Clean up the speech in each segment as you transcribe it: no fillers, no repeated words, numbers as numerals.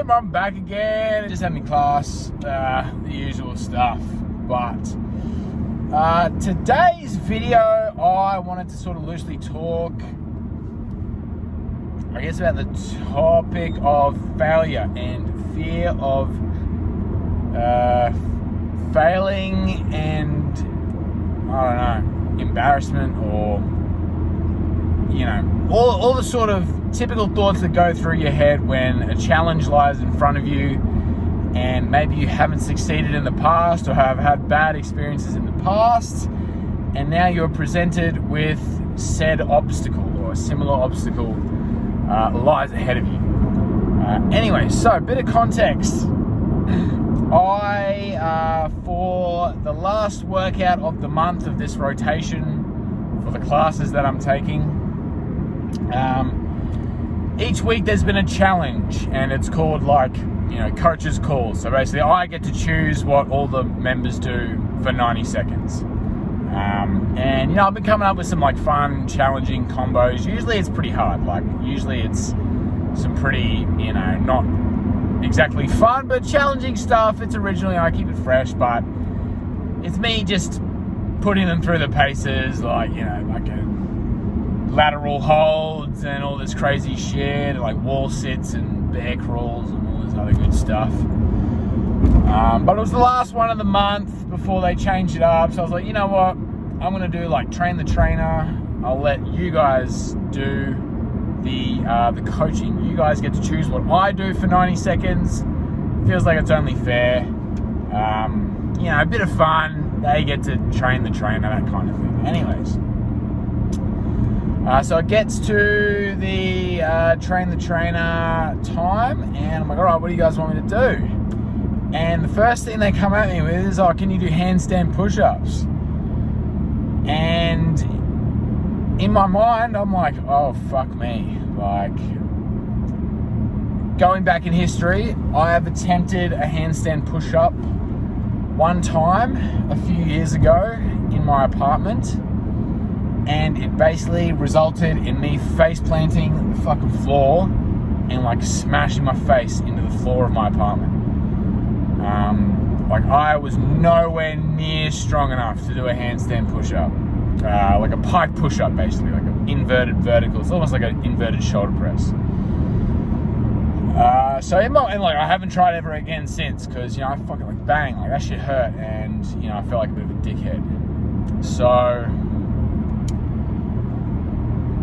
I'm back again. Just had my class, the usual stuff. But today's video, I wanted to sort of loosely talk, I guess, about the topic of failure and fear of failing and, I don't know, embarrassment, or, you know, all the sort of typical thoughts that go through your head when a challenge lies in front of you and maybe you haven't succeeded in the past or have had bad experiences in the past, and now you're presented with said obstacle or a similar obstacle lies ahead of you. Anyway, so a bit of context. I, for the last workout of the month of this rotation for the classes that I'm taking, each week there's been a challenge, and it's called, like, you know, coach's calls. So basically I get to choose what all the members do for 90 seconds. And, you know, I've been coming up with some, like, fun, challenging combos. Usually it's pretty hard. Like, usually it's some pretty, you know, not exactly fun, but challenging stuff. It's originally, I keep it fresh, but it's me just putting them through the paces, like, you know, like lateral holds and all this crazy shit, and like wall sits and bear crawls and all this other good stuff. But it was the last one of the month before they changed it up, so I was like, you know what, I'm gonna do like train the trainer. I'll let you guys do the coaching. You guys get to choose what I do for 90 seconds. Feels like it's only fair. You know, a bit of fun. They get to train the trainer, that kind of thing. Anyways, so it gets to the train the trainer time, and I'm like, all right, what do you guys want me to do? And the first thing they come at me with is, oh, can you do handstand push-ups? And in my mind, I'm like, oh, fuck me. Like, going back in history, I have attempted a handstand push-up one time a few years ago in my apartment, and it basically resulted in me face planting the fucking floor and, like, smashing my face into the floor of my apartment. Like, I was nowhere near strong enough to do a handstand push-up. Like a pike push-up, basically, like an inverted vertical. It's almost like an inverted shoulder press. And like, I haven't tried ever again since, because, you know, I fucking, like, bang, like, that shit hurt, and, you know, I felt like a bit of a dickhead. So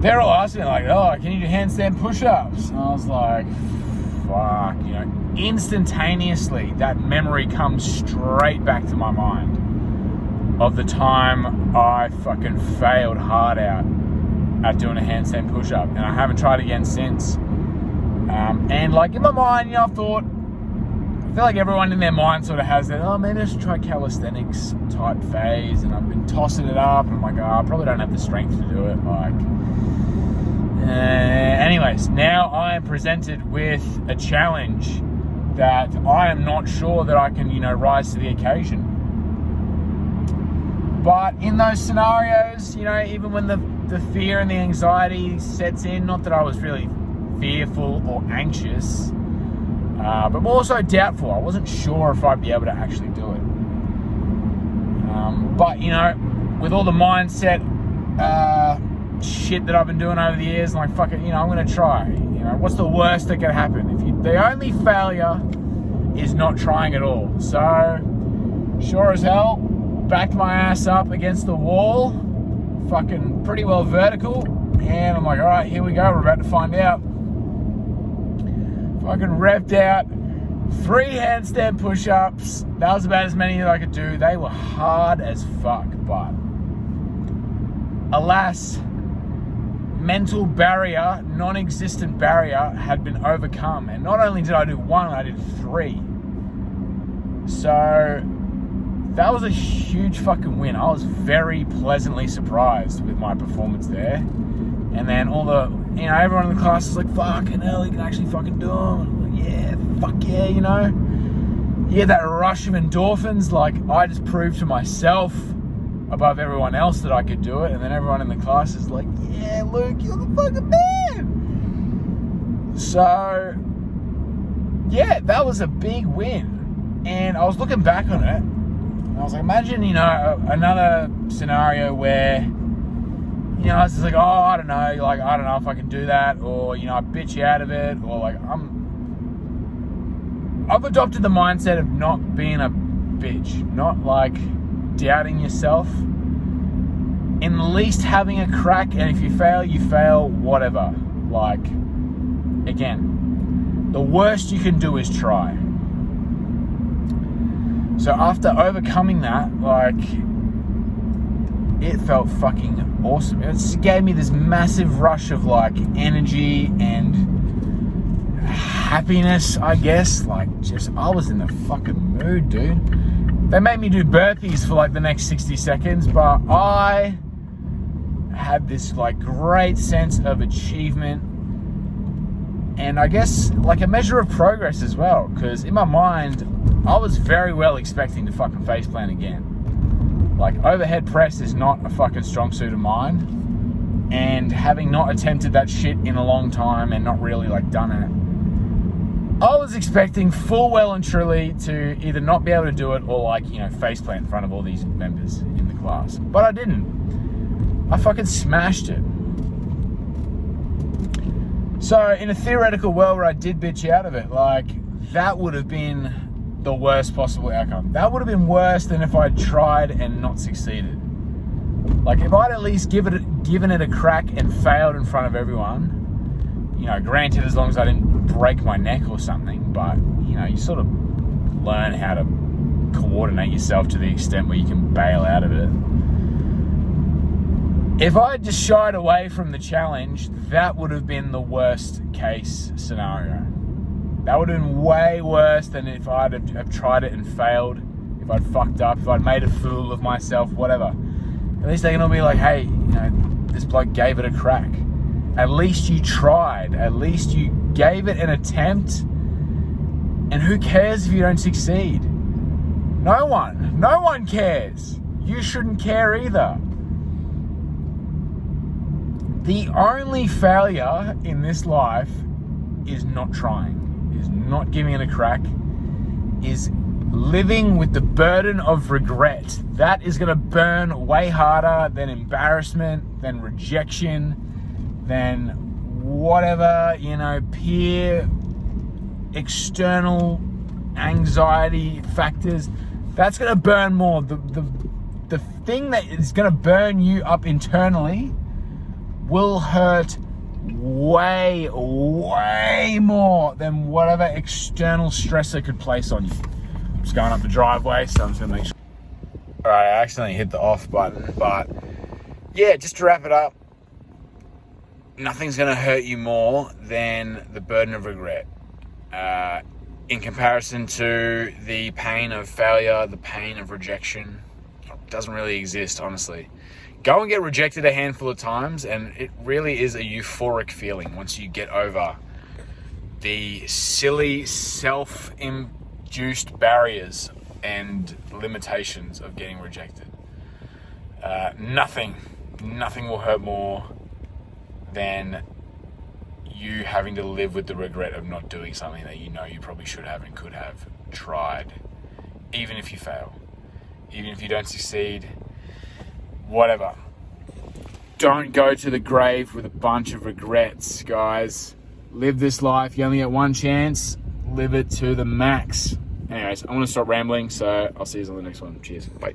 they're all asking, like, oh, can you do handstand push-ups? And I was like, fuck, you know, instantaneously that memory comes straight back to my mind of the time I fucking failed hard out at doing a handstand push-up, and I haven't tried again since. And, like, in my mind, you know, I feel like everyone in their mind sort of has that, oh, maybe I should try calisthenics type phase, and I've been tossing it up, and I'm like, oh, I probably don't have the strength to do it. Like, anyways, now I am presented with a challenge that I am not sure that I can, you know, rise to the occasion. But in those scenarios, you know, even when the fear and the anxiety sets in, not that I was really fearful or anxious, but more so doubtful. I wasn't sure if I'd be able to actually do it. But, you know, with all the mindset shit that I've been doing over the years, I'm like, fuck it, you know, I'm going to try. You know, what's the worst that could happen? The only failure is not trying at all. So, sure as hell, backed my ass up against the wall, fucking pretty well vertical, and I'm like, all right, here we go, we're about to find out. Fucking revved out 3 handstand push-ups. That was about as many as I could do. They were hard as fuck, but alas, mental barrier, non-existent barrier, had been overcome. And not only did I do 1, I did 3. So that was a huge fucking win. I was very pleasantly surprised with my performance there. And then all the, you know, everyone in the class is like, fucking hell, you can actually fucking do them. I'm like, yeah, fuck yeah, you know. You get that rush of endorphins, like, I just proved to myself above everyone else that I could do it. And then everyone in the class is like, yeah, Luke, you're the fucking man. So, yeah, that was a big win. And I was looking back on it, and I was like, imagine, you know, another scenario where, you know, I was just like, oh, I don't know if I can do that, or, you know, I bitch you out of it, or like, I've adopted the mindset of not being a bitch, not like doubting yourself, in least having a crack, and if you fail, whatever. Like, again, the worst you can do is try. So after overcoming that, like, it felt fucking awesome. It just gave me this massive rush of like energy and happiness, I guess. Like, just, I was in the fucking mood, dude. They made me do burpees for like the next 60 seconds, but I had this like great sense of achievement, and I guess like a measure of progress as well, because in my mind I was very well expecting to fucking faceplant again. Like, overhead press is not a fucking strong suit of mine, and having not attempted that shit in a long time and not really like done it, I was expecting full well and truly to either not be able to do it or like, you know, faceplant in front of all these members in the class. But I didn't. I fucking smashed it. So in a theoretical world where I did bitch out of it, like, that would have been the worst possible outcome. That would have been worse than if I'd tried and not succeeded. Like, if I'd at least given it a crack and failed in front of everyone, you know, granted, as long as I didn't break my neck or something, but, you know, you sort of learn how to coordinate yourself to the extent where you can bail out of it. If I had just shied away from the challenge, that would have been the worst case scenario. That would have been way worse than if I'd have tried it and failed, if I'd fucked up, if I'd made a fool of myself, whatever. At least they can all be like, hey, you know, this bloke gave it a crack. At least you tried. At least you gave it an attempt. And who cares if you don't succeed? No one. No one cares. You shouldn't care either. The only failure in this life is not trying, is not giving it a crack, is living with the burden of regret. That is going to burn way harder than embarrassment, than rejection, than whatever, you know, peer, external anxiety factors. That's going to burn more. The thing that is going to burn you up internally will hurt way more than whatever external stressor could place on you. I'm just going up the driveway, so I'm just gonna make sure. All right, I accidentally hit the off button, but yeah, just to wrap it up, nothing's gonna hurt you more than the burden of regret. In comparison to the pain of failure, the pain of rejection, it doesn't really exist, honestly. Go and get rejected a handful of times, and it really is a euphoric feeling once you get over the silly self-induced barriers and limitations of getting rejected. Nothing will hurt more than you having to live with the regret of not doing something that you know you probably should have and could have tried, even if you fail, even if you don't succeed. Whatever. Don't go to the grave with a bunch of regrets, guys. Live this life. You only get one chance. Live it to the max. Anyways, I'm going to stop rambling, so I'll see you on the next one. Cheers. Bye.